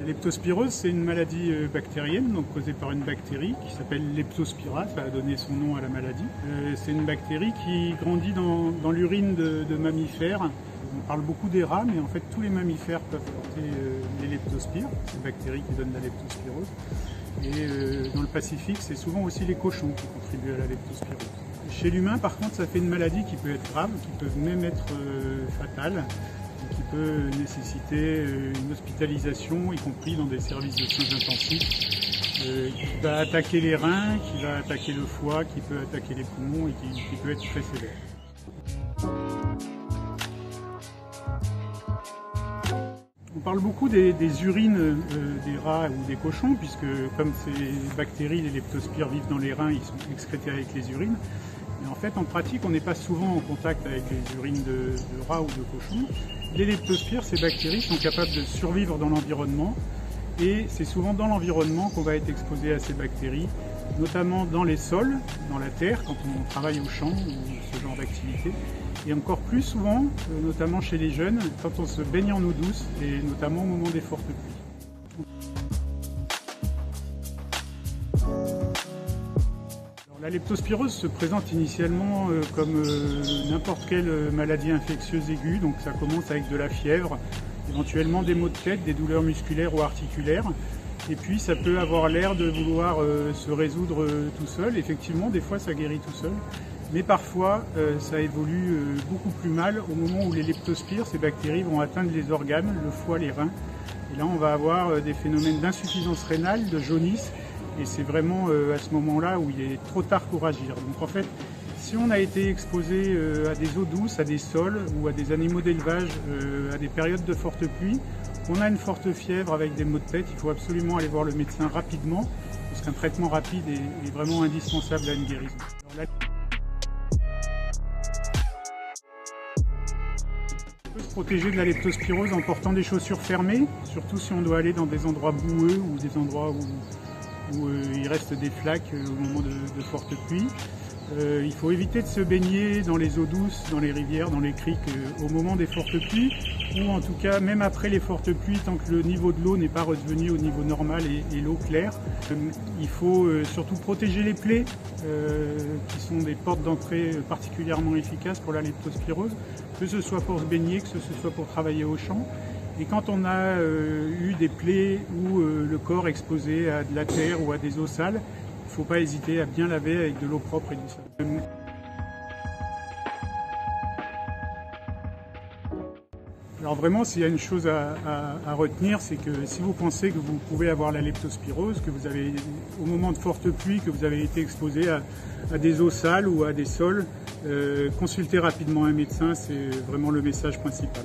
La leptospirose, c'est une maladie bactérienne, donc causée par une bactérie qui s'appelle Leptospira, ça a donné son nom à la maladie. C'est une bactérie qui grandit dans l'urine de mammifères. On parle beaucoup des rats, mais en fait tous les mammifères peuvent porter les leptospires, ces bactéries qui donnent la leptospirose. Et dans le Pacifique, c'est souvent aussi les cochons qui contribuent à la leptospirose. Chez l'humain, par contre, ça fait une maladie qui peut être grave, qui peut même être fatale, qui peut nécessiter une hospitalisation, y compris dans des services de soins intensifs, qui va attaquer les reins, qui va attaquer le foie, qui peut attaquer les poumons et qui peut être très sévère. On parle beaucoup des urines des rats ou des cochons, puisque comme ces bactéries, les leptospires, vivent dans les reins, ils sont excrétés avec les urines. Mais en fait, en pratique, on n'est pas souvent en contact avec les urines de rats ou de cochons. Les leptospires, ces bactéries, sont capables de survivre dans l'environnement. Et c'est souvent dans l'environnement qu'on va être exposé à ces bactéries, notamment dans les sols, dans la terre, quand on travaille au champ ou ce genre d'activité. Et encore plus souvent, notamment chez les jeunes, quand on se baigne en eau douce, et notamment au moment des fortes pluies. Alors, la leptospirose se présente initialement comme n'importe quelle maladie infectieuse aiguë, donc ça commence avec de la fièvre, éventuellement des maux de tête, des douleurs musculaires ou articulaires. Et puis ça peut avoir l'air de vouloir se résoudre tout seul. Effectivement, des fois ça guérit tout seul. Mais parfois, ça évolue beaucoup plus mal au moment où les leptospires, ces bactéries, vont atteindre les organes, le foie, les reins. Et là, on va avoir des phénomènes d'insuffisance rénale, de jaunisse. Et c'est vraiment à ce moment-là où il est trop tard pour agir. Donc en fait, si on a été exposé à des eaux douces, à des sols ou à des animaux d'élevage, à des périodes de forte pluie, on a une forte fièvre avec des maux de tête, il faut absolument aller voir le médecin rapidement, parce qu'un traitement rapide est vraiment indispensable à une guérison. On peut se protéger de la leptospirose en portant des chaussures fermées, surtout si on doit aller dans des endroits boueux ou des endroits où il reste des flaques au moment de fortes pluies. Il faut éviter de se baigner dans les eaux douces, dans les rivières, dans les criques au moment des fortes pluies, ou en tout cas même après les fortes pluies, tant que le niveau de l'eau n'est pas revenu au niveau normal et l'eau claire. Il faut surtout protéger les plaies, qui sont des portes d'entrée particulièrement efficaces pour la leptospirose, que ce soit pour se baigner, que ce soit pour travailler au champ. Et quand on a eu des plaies ou le corps exposé à de la terre ou à des eaux sales, il ne faut pas hésiter à bien laver avec de l'eau propre et du savon. Alors vraiment, s'il y a une chose à retenir, c'est que si vous pensez que vous pouvez avoir la leptospirose, que vous avez, au moment de forte pluie, que vous avez été exposé à des eaux sales ou à des sols, consultez rapidement un médecin, c'est vraiment le message principal.